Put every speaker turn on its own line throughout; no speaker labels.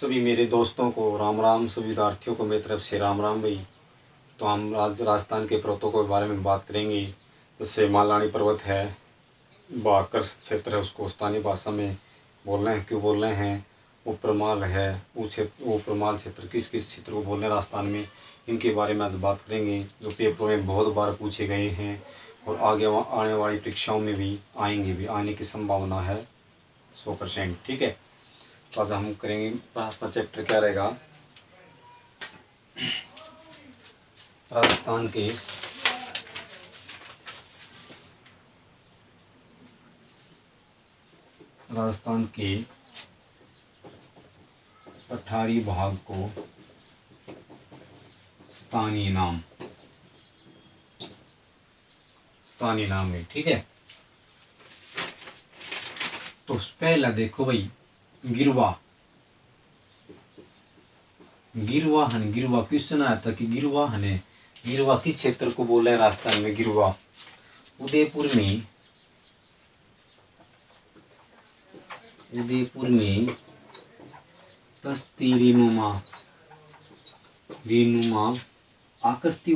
सभी मेरे दोस्तों को राम राम, सभी विद्यार्थियों को मेरी तरफ से राम राम भाई। तो हम आज राजस्थान के पर्वतों के बारे में बात करेंगे। जैसे मालानी पर्वत है, बाकर क्षेत्र है, उसको स्थानीय भाषा में बोल रहे हैं, क्यों बोल रहे हैं। ऊपरमाल है, ऊपरमाल क्षेत्र किस किस क्षेत्र को बोलते हैं राजस्थान में, इनके बारे में आज बात करेंगे, जो पेपरों में बहुत बार पूछे गए हैं और आगे आने वाली परीक्षाओं में भी आने की संभावना है 100%। ठीक है, तो आज हम करेंगे अपना चैप्टर क्या रहेगा, राजस्थान के पठारी भाग को स्थानीय नाम में। ठीक है, तो पहला देखो भाई, गिरवा क्वेश्चन आया था कि गिरवा किस क्षेत्र को बोला है राजस्थान में। गिरवा उदयपुर में तस्ती रेनुमा आकृति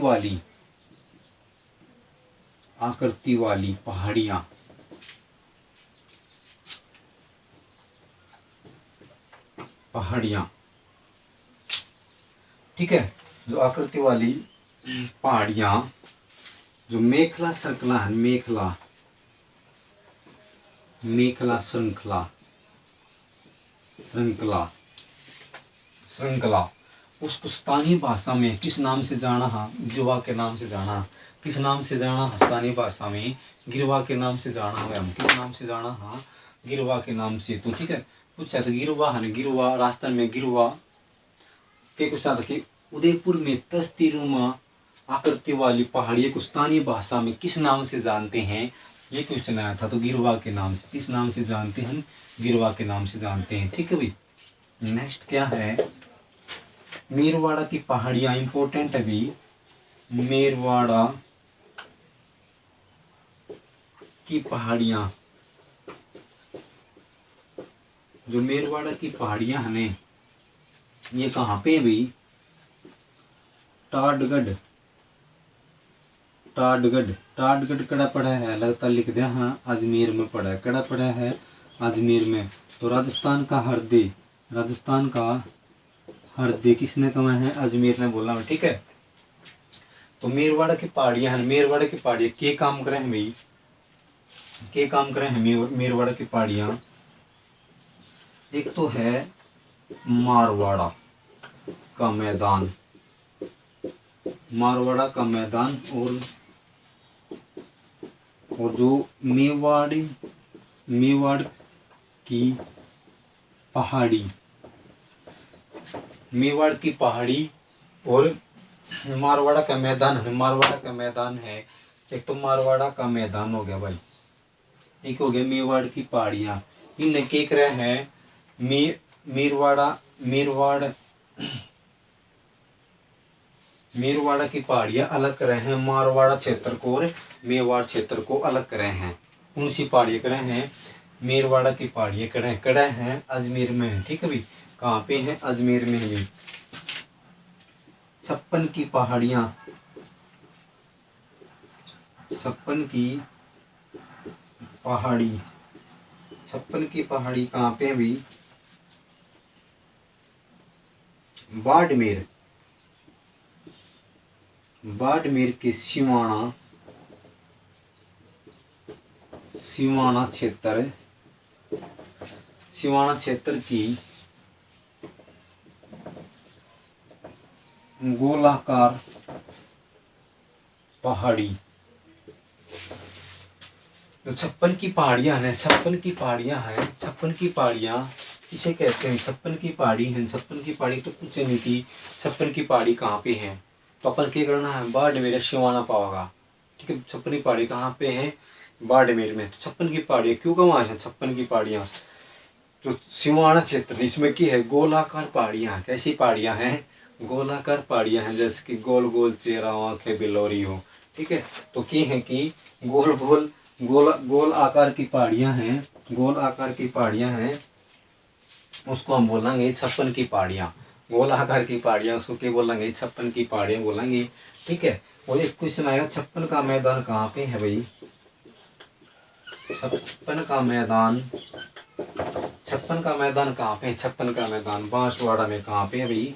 वाली पहाड़ियां। ठीक है, जो आकृति वाली पहाड़ियां, जो मेखला श्रृंखला है, मेखला श्रृंखला उसको स्थानीय भाषा में किस नाम से जाना है? गिरवा के नाम से जाना। किस नाम से जाना है स्थानीय भाषा में? गिरवा के नाम से जाना है। हम किस नाम से जाना है? गिरवा के नाम से। तो ठीक है, पूछा था गिरवा राजस्थान में गिरवा के कुछ था कि उदयपुर में तस्तीरुमा आकृति वाली पहाड़ियों को स्थानीय भाषा में किस नाम से जानते हैं, ये क्वेश्चन आया था। तो गिरवा के नाम से। किस नाम से जानते हैं? गिरवा के नाम से जानते हैं। ठीक है भाई, नेक्स्ट क्या है, मेरवाड़ा की पहाड़ियां इंपॉर्टेंट है भी। मेरवाड़ा की पहाड़ियां, जो मेरवाड़ा की पहाड़ियां हैं ये कहाँ पे है भाई? टाडगढ़ कड़ा पड़ा है, लगता लिख दिया। हाँ, अजमेर में पड़ा है। कड़ा पड़ा है अजमेर में। तो राजस्थान का हरदे किसने कहा है? अजमेर ने बोला है। ठीक है, तो मेरवाड़ा की पहाड़ियां हैं। मेरवाड़ा की पहाड़ियां के काम करे हैं भाई? के काम करे हैं मेरवाड़ा की पहाड़ियां? एक तो है मारवाड़ा का मैदान, और जो मेवाड़ की पहाड़ी और मारवाड़ा का मैदान है। एक तो मारवाड़ा का मैदान हो गया भाई, एक हो गया मेवाड़ की पहाड़ियां। इनने क्या करे हैं? मेरवाड़ा की पहाड़ियां अलग करे हैं, मारवाड़ा क्षेत्र को और मेवाड़ क्षेत्र को अलग करे हैं। कौन सी पहाड़ियां करे हैं? मेरवाड़ा की पहाड़ियां कड़ा है अजमेर में है। ठीक है भाई, कहाँ पे है? अजमेर में है। 56 की पहाड़ियां कहाँ पे है भाई? बाड़मेर के सिवाना क्षेत्र की गोलाकार पहाड़ी। जो 56 की पहाड़ियां हैं, 56 की पहाड़ियां किसे कहते हैं? 56 की पहाड़ी है। 56 की पहाड़ी तो पूछे नहीं थी 56 की पहाड़ी कहाँ पे है, तो अपन क्या करना है? बाड़मेर सिवाना पाओगा। ठीक है, 56 की पहाड़ी कहाँ पे है? बाड़मेर में। तो 56 की पहाड़ियां क्यों कमाए हैं? 56 की पहाड़ियां जो सिवाना क्षेत्र, इसमें की है गोलाकार पहाड़ियां। कैसी पहाड़ियां हैं? गोलाकार पहाड़ियां हैं, जैसे कि गोल गोल चेहरा, आंखें बिलोरी हो। ठीक है, तो की है कि गोल आकार की पहाड़ियां हैं, उसको हम बोलेंगे 56 की पहाड़ियाँ, गोलाकार की पहाड़ियाँ, उसको क्या बोलेंगे? 56 की पहाड़ियाँ बोलेंगे। ठीक है। और एक क्वेश्चन आएगा 56 का मैदान कहाँ पे है भाई? 56 का मैदान, 56 का मैदान कहाँ पे है? 56 का मैदान बांसवाड़ा में कहाँ पे है भाई?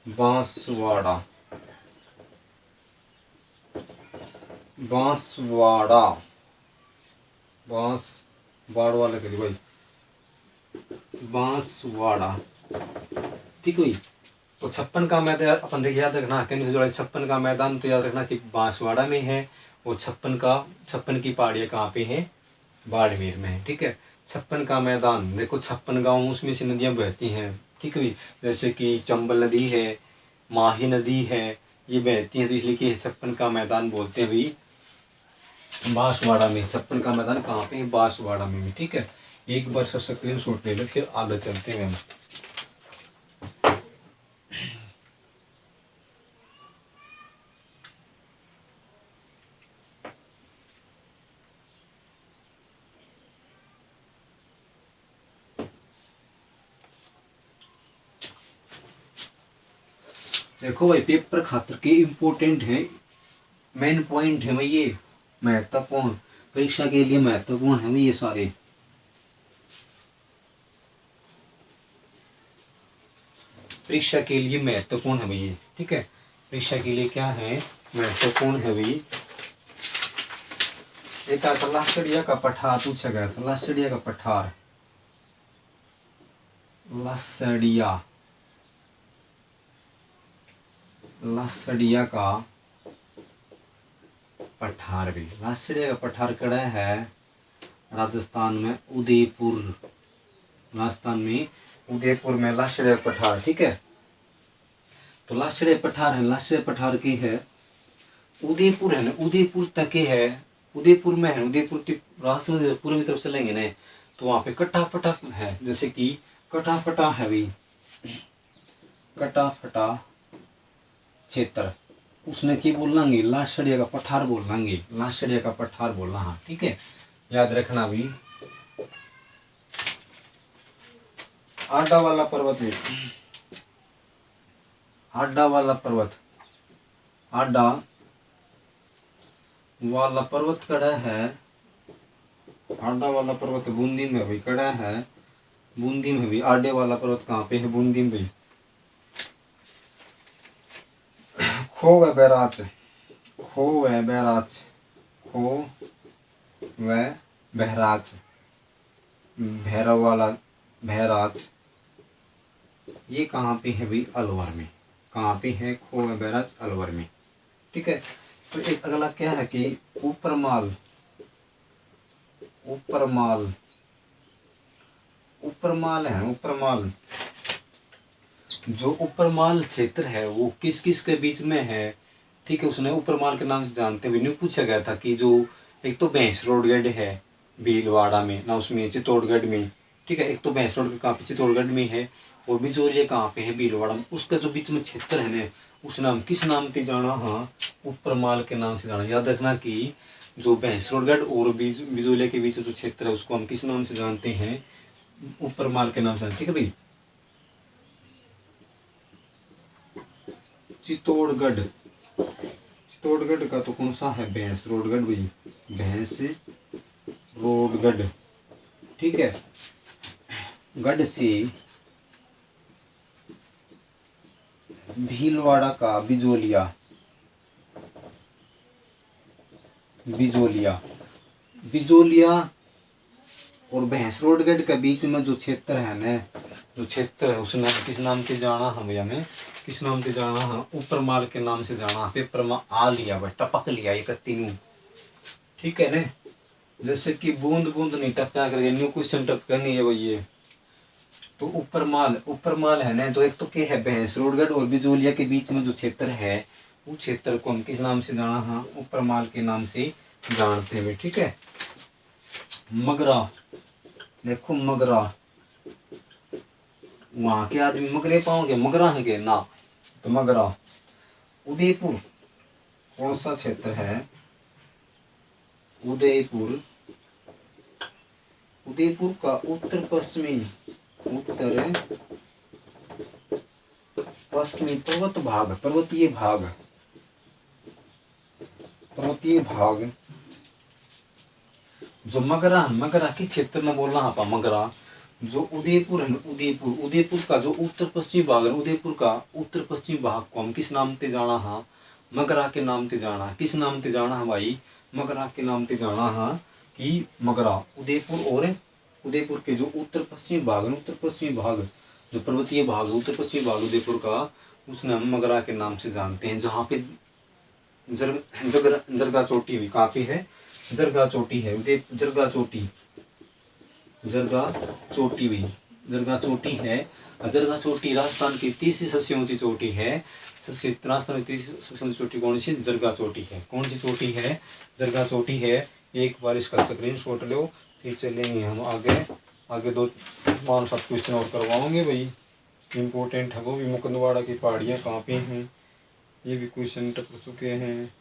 बांसवाड़ा, बांसवाड़ा, बांस बाड़ वाले के लिए भाई, बांसवाड़ा। ठीक हुई। तो 56 का मैदान अपन देखिए याद रखना, 56 का मैदान तो याद रखना कि बांसवाड़ा में है। और 56 की पहाड़ियाँ कहाँ पे है? बाड़मेर में है। ठीक है। 56 का मैदान देखो, 56 गाँव उसमें से नदियाँ बहती हैं। ठीक है। जैसे कि चंबल नदी है, माही नदी है, ये बहती हैं, तो इसलिए कि 56 का मैदान बोलते हैं भाई बांसवाड़ा में। 56 का मैदान कहाँ पे है? बांसवाड़ा में भी। ठीक है। एक बार स्क्रीन शॉट ले लो, फिर आगे चलते हैं हम। देखो भाई, पेपर खातर के इम्पोर्टेंट है, मेन पॉइंट है भाई, ये महत्वपूर्ण, परीक्षा के लिए महत्वपूर्ण है भाई ये सारे। परीक्षा के लिए महत्वपूर्ण है भाई ये। ठीक है। परीक्षा के लिए क्या है? महत्वपूर्ण है भाई। एक आता लासड़िया का पठार पूछा गया था, लासड़िया का पठार, लासड़िया, लासड़िया का पठार भी, लासड़िया का पठार कड़ा है राजस्थान में उदयपुर, राजस्थान में उदयपुर में लासड़िया का पठार। ठीक है। तो लासड़िया पठार है, लासड़िया पठार की है उदयपुर है ना, उदयपुर तक ही है, उदयपुर में है, उदयपुर राजस्थान पूर्वी तरफ से लेंगे ना तो वहां पे कटा फटा है, जैसे कि कटा फटा है भी, कटा फटा क्षेत्र, उसने की बोल लांगे लासड़िया का पठार बोल लांगे, लासड़िया का पठार बोलना। हाँ ठीक है, याद रखना भी। आडा वाला पर्वत है, आडा वाला पर्वत, आडा वाला पर्वत कड़ा है, आडा वाला पर्वत बूंदी में भाई कड़ा है, बूंदी में भी। आडे वाला पर्वत कहाँ पे है? बूंदी में भाई। खो व बैराज, खो व बैराज, खो व बहराज, भैरव वाला बहराज, ये कहाँ पे है भाई? अलवर में। कहाँ पे है? खो व बैराज अलवर में। ठीक है। तो एक अगला क्या है कि ऊपरमाल, ऊपरमाल, ऊपरमाल है, ऊपरमाल, जो ऊपरमाल क्षेत्र है वो किस किस के बीच में है? ठीक है। उसने ऊपरमाल के नाम से जानते हुए न्यू पूछा गया था कि जो एक तो भैंसरोडगढ़ है भीलवाड़ा में ना, उसमें चित्तौड़गढ़ में। ठीक है। एक तो भैंसरोड कहाँ पे? चित्तौड़गढ़ में है। और बिजोलिया कहाँ पे है? भीलवाड़ा में। उसका जो बीच में क्षेत्र है ना, उस नाम किस नाम से जाना? हाँ, ऊपरमाल के नाम से जाना। याद रखना कि जो भैंसरोडगढ़ और बिजोलिया के बीच जो क्षेत्र है उसको हम किस नाम से जानते हैं? ऊपरमाल के नाम से। ठीक है भाई। चित्तौड़गढ़, चित्तौड़गढ़ का तो कौन सा है? भैंसरोडगढ़ भाई, भैंसरोडगढ़। ठीक है। गढ़ से भीलवाड़ा का बिजोलिया, बिजोलिया, बिजोलिया और भैंसरोडगढ़ के बीच में जो क्षेत्र है ना, जो क्षेत्र है उस नाम किस नाम से जाना हमें? हमें किस नाम से जाना? हाँ, ऊपरमाल के नाम से जाना। पेपर में आ लिया भाई, टपक लिया ये तीनों। ठीक है ना। जैसे कि बूंद बूंद नहीं टपका करके न्यू क्वेश्चन टपकेंगे ये भाई ये। तो ऊपरमाल, ऊपरमाल है ना, तो एक तो क्या है? भैंसरोडगढ़ और बिजोलिया के बीच में जो क्षेत्र है उस क्षेत्र को हम किस नाम से जाना? हाँ, ऊपरमाल के नाम से जानते हैं। ठीक है। मगरा, देखो मगरा, वहां के आदमी मगरे पाओगे? मगरा है के ना, तो मगरा। उदयपुर कौन सा क्षेत्र है? उदयपुर, उदयपुर का उत्तर पश्चिमी, उत्तर पश्चिमी पर्वत भाग, पर्वतीय भाग, पर्वतीय भाग जो मगरा, मगरा के क्षेत्र में बोलना आपा, मगरा जो उदयपुर है, उदयपुर, उदयपुर का जो उत्तर पश्चिमी भाग है, उदयपुर का उत्तर पश्चिमी भाग को हम किस नाम से जाना हा? मगरा के नाम से जाना। किस नाम से जाना है भाई? मगरा के नाम से जाना है कि मगरा उदयपुर, और उदयपुर के जो उत्तर पश्चिमी भाग है, उत्तर पश्चिमी भाग जो पर्वतीय भाग है, उत्तर पश्चिमी भाग उदयपुर का, उसने हम मगरा के नाम से जानते हैं। जहाँ पे जरगा चोटी हुई, कहाँ पे है? जरगा चोटी है, उदय जरगा चोटी, जरगा चोटी हुई, जरगा चोटी है। जरगा चोटी राजस्थान की तीसरी सबसे ऊंची चोटी है। राजस्थान की तीसरी सबसे ऊंची चोटी कौन सी? जरगा चोटी है। कौन सी चोटी है? जरगा चोटी है। एक बार इसका स्क्रीनशॉट लो, फिर चलेंगे हम आगे। आगे 2-5-7 क्वेश्चन और करवाओगे भाई, इम्पोर्टेंट है वो भी। मुकुंदवाड़ा की पहाड़ियाँ कहाँ पे हैं, ये भी क्वेश्चन टप चुके हैं।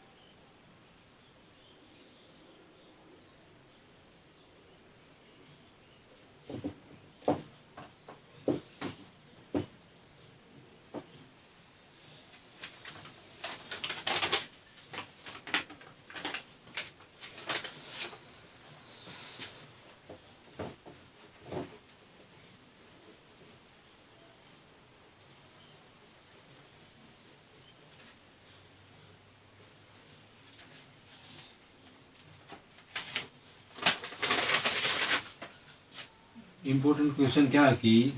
इम्पोर्टेंट क्वेश्चन क्या है कि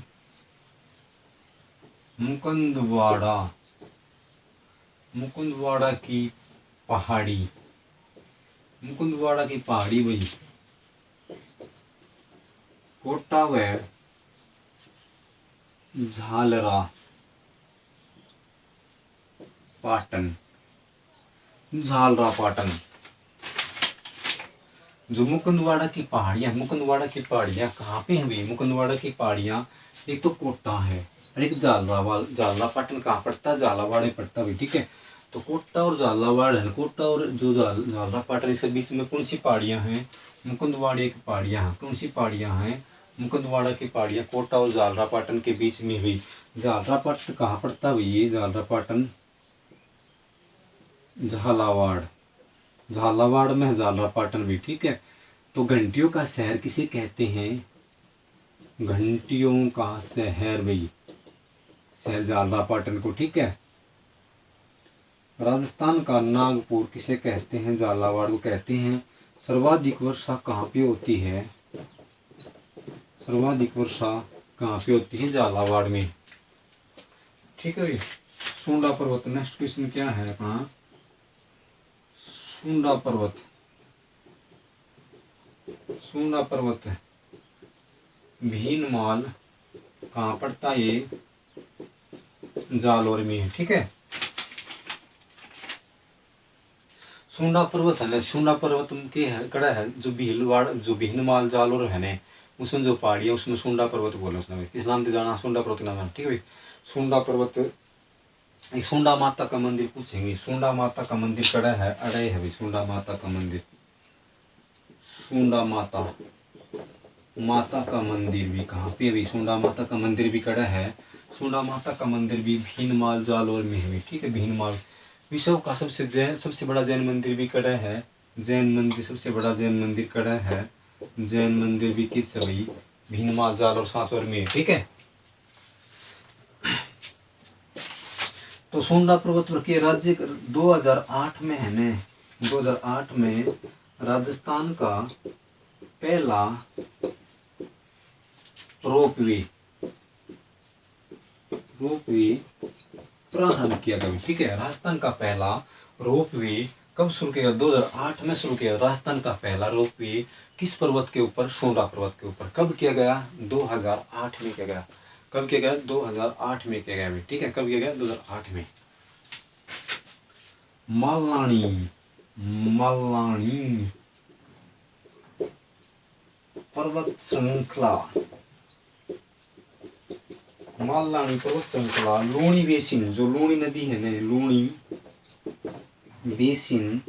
मुकुंदवाड़ा, मुकुंदवाड़ा की पहाड़ी, मुकुंदवाड़ा की पहाड़ी भाई कोटा व झालरा पाटन, झालरा पाटन। जो मुकुंदवाड़ा की पहाड़ियाँ, मुकुंदवाड़ा की पहाड़ियाँ कहाँ पे हैं भाई? मुकुंदवाड़ा की पहाड़ियाँ एक तो कोटा है और एक झालरा पाटन कहाँ पड़ता है? झालावाड़ पड़ता है, ठीक है। तो कोटा और झालावाड़ है, कोटा और जो झालरा पाटन, इसके बीच में कौन सी पहाड़ियाँ हैं? मुकुंदवाड़ा की पहाड़ियाँ हैं। कौन सी पहाड़ियाँ हैं? मुकुंदवाड़ा की पहाड़ियाँ कोटा और झालरा पाटन के बीच में हुई। झालरा पाटन कहाँ पड़ता है भाई? ये झालरा पाटन झालावाड़, झालावाड़ में है झालरा पाटन भी, ठीक है। तो घंटियों का शहर किसे कहते हैं? घंटियों का शहर भाई, शहर झालरा पाटन को, ठीक है। राजस्थान का नागपुर किसे कहते हैं? झालावाड़ को कहते हैं। सर्वाधिक वर्षा कहाँ पे होती है? सर्वाधिक वर्षा कहाँ पे होती है? झालावाड़ में, ठीक है भाई। सुंडा पर्वत, नेक्स्ट क्वेश्चन क्या है अपना? सुंडा पर्वत, सुंडा पर्वत भीनमाल कहाँ पड़ता है? ये जालौर में है, ठीक है। सुंडा पर्वत है ना, सुंडा पर्वत के है कड़ा है जो भीलवाड़, जो भीनमाल जालौर है ना, उसमें जो पहाड़ी है उसमें सुंडा पर्वत बोले उसने। किस नाम से जाना? सुंडा पर्वत नाम है, ठीक है भाई। सुंडा पर्वत, एक सुंडा माता का मंदिर पूछेंगे। सुंडा माता का मंदिर कड़ा है? अड़े है भाई, सुंडा माता का मंदिर। सुंडा माता, माता का मंदिर भी कहाँ पे भी? सुंडा माता का मंदिर भी कड़ा है। सुंडा माता का मंदिर भी भीनमाल जालौर में है, ठीक है। भीनमाल विश्व का सबसे बड़ा जैन मंदिर भी कड़ा है। जैन मंदिर, सबसे बड़ा जैन मंदिर कड़ा है। जैन मंदिर भी किस भाई? भीनमाल जालौर सांसौर में, ठीक है। तो सुंडा पर्वत के राज्य 2008 में है न, 2008 में राजस्थान का पहला रोपवे प्रारंभ किया गया, ठीक है। राजस्थान का पहला रोपवे कब शुरू किया? 2008 में शुरू किया। राजस्थान का पहला रोपवे किस पर्वत के ऊपर? सुंडा पर्वत के ऊपर। कब किया गया? 2008 में किया गया। कब किया गया? 2008 में किया गया, ठीक है। कब किया गया? 2008 में। मल्लानी, मल्लानी पर्वत श्रृंखला, मल्लानी पर्वत श्रृंखला लूणी बेसिन, जो लूणी नदी है ना, लूणी बेसिन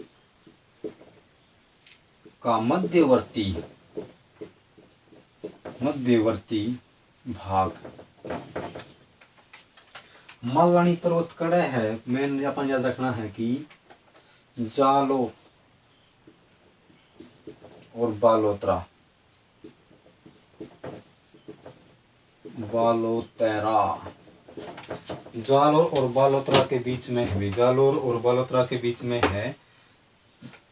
का मध्यवर्ती भाग। मालानी पर्वत कड़े है, मैंने अपन याद रखना है कि जालो और बालोतरा, बालोतेरा, जालोर और बालोतरा के बीच में है, जालोर और बालोतरा के बीच में है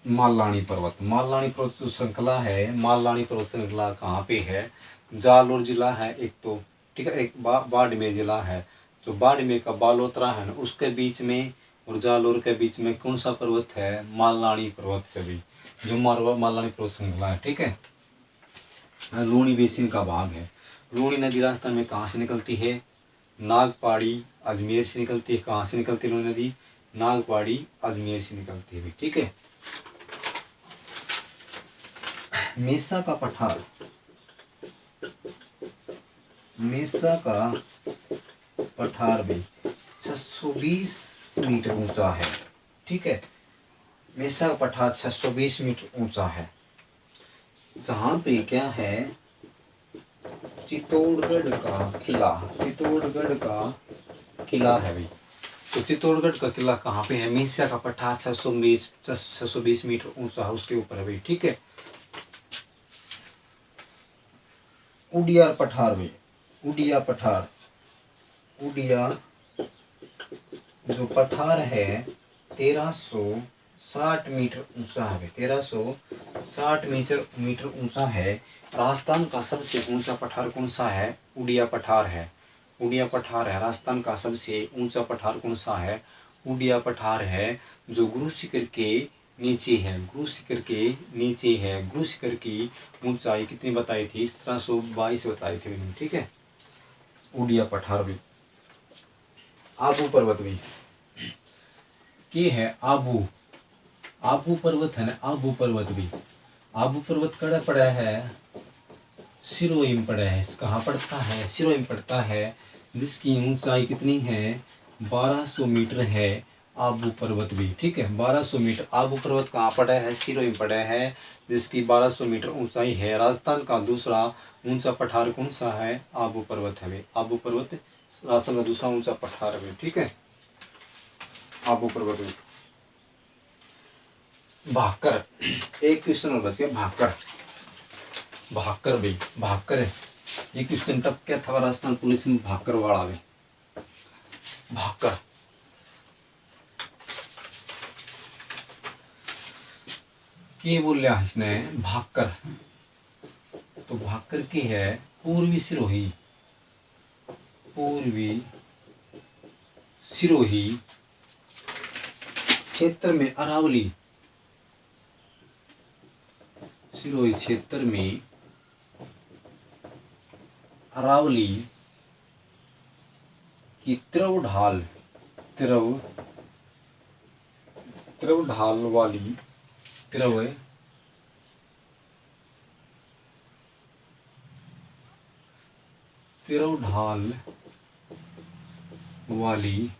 मालानी पर्वत। मालानी पर्वत जो श्रृंखला है, मालानी पर्वत श्रृंखला कहाँ पे है? जालोर जिला है एक तो, ठीक है, एक बाड़मेर जिला है। जो बाड़मेर का बालोतरा है ना, उसके बीच में और जालोर के बीच में कौन सा पर्वत है? मालानी पर्वत सभी, जो मालानी पर्वत श्रृंखला है, ठीक है। लूणी बेसिन का भाग है। लूणी नदी राजस्थान में कहाँ से निकलती है? नागपाड़ी अजमेर से निकलती है। कहाँ से निकलती है लूणी नदी? नागपाड़ी अजमेर से निकलती है, ठीक है। मेसा का पठार, मेसा का पठार भी 620 मीटर ऊंचा है, ठीक है। मेसा का पठार 620 मीटर ऊंचा है, जहां पे क्या है? चित्तौड़गढ़ का किला, चित्तौड़गढ़ का किला है भाई। तो चित्तौड़गढ़ का किला कहाँ पे है? मेसा का पठार 620 मीटर ऊंचा है, उसके ऊपर है भाई, ठीक है। उडियार पठार भी, उडिया पठार, उडिया जो पठार है 1360 मीटर ऊंचा है, 1360 मीटर ऊंचा है। राजस्थान का सबसे ऊंचा पठार कौन सा है? उडिया पठार है, उडिया पठार है। राजस्थान का सबसे ऊंचा पठार कौन सा है? उडिया पठार है, जो गुरु शिखर के नीचे है, गुरु शिखर के नीचे है। गुरु शिखर की ऊंचाई कितनी बताई थी? 1722 बताई थी मैंने, ठीक है। उडिया पठार भी। आबू पर्वत भी ये है, आबू, आबू पर्वत है ना, आबू पर्वत भी। आबू पर्वत कड़ा पड़ा है? सिरोही में पड़ा है। कहाँ पड़ता है? सिरोही में पड़ता है, जिसकी ऊंचाई कितनी है? 1200 मीटर है आबू पर्वत भी, ठीक है। 1200 मीटर। आबू पर्वत कहाँ पड़ा है? सिरोही में पड़ा है, जिसकी 1200 मीटर ऊंचाई है। राजस्थान का दूसरा ऊंचा पठार कौन सा है? आबू पर्वत है। आबू पर्वत राजस्थान का दूसरा ऊंचा पठार है, ठीक है, आबू पर्वत में। भाकर, एक क्वेश्चन और बच गया, भाकर, भाकर भाई, भाकर है। ये क्वेश्चन टप क्या था राजस्थान पुलिस में? भाकर वाला में, भाकर। क्या बोल रहा इसने? भाकर। तो भाकर की है पूर्वी सिरोही, पूर्वी सिरोही क्षेत्र में अरावली, सिरोही क्षेत्र में अरावली की त्रव ढाल, त्रव ढाल वाली, त्रव ढाल वाली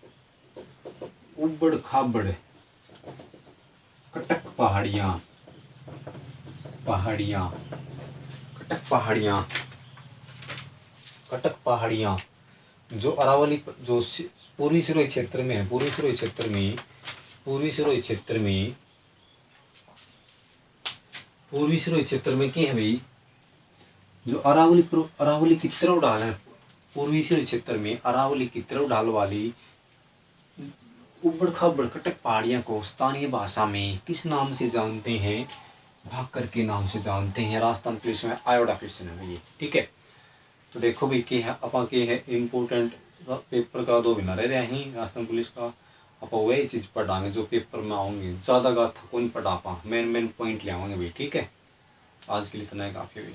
उबड़ खाबड़ कटक पहाड़ियां, पहाड़ियां, कटक पहाड़ियां, कटक पहाड़ियां जो अरावली, जो पूर्वी सिरोही क्षेत्र में है, पूर्वी सिरोही क्षेत्र में, पूर्वी सिरोही क्षेत्र में, पूर्वी सिरोही क्षेत्र में क्या है भाई? जो अरावली की तरफ ढाल है, पूर्वी सिरोही क्षेत्र में अरावली की तरफ ढाल वाली उबड़ खाबड़ कटक पहाड़ियां को स्थानीय भाषा में किस नाम से जानते हैं? भाकर के नाम से जानते हैं। राजस्थान पुलिस में आयोडा क्वेश्चन है ये, ठीक है। तो देखो भाई क्या है, अपा के है इम्पोर्टेंट पेपर का 2 महीना रह रहे हैं राजस्थान पुलिस का। आप वही चीज पढ़ाएंगे जो पेपर में आऊंगे, ज्यादा गाथा कौन पढ़ा पा, मेन पॉइंट ले आवांगे भाई, ठीक है। आज के लिए इतना ही काफी भाई।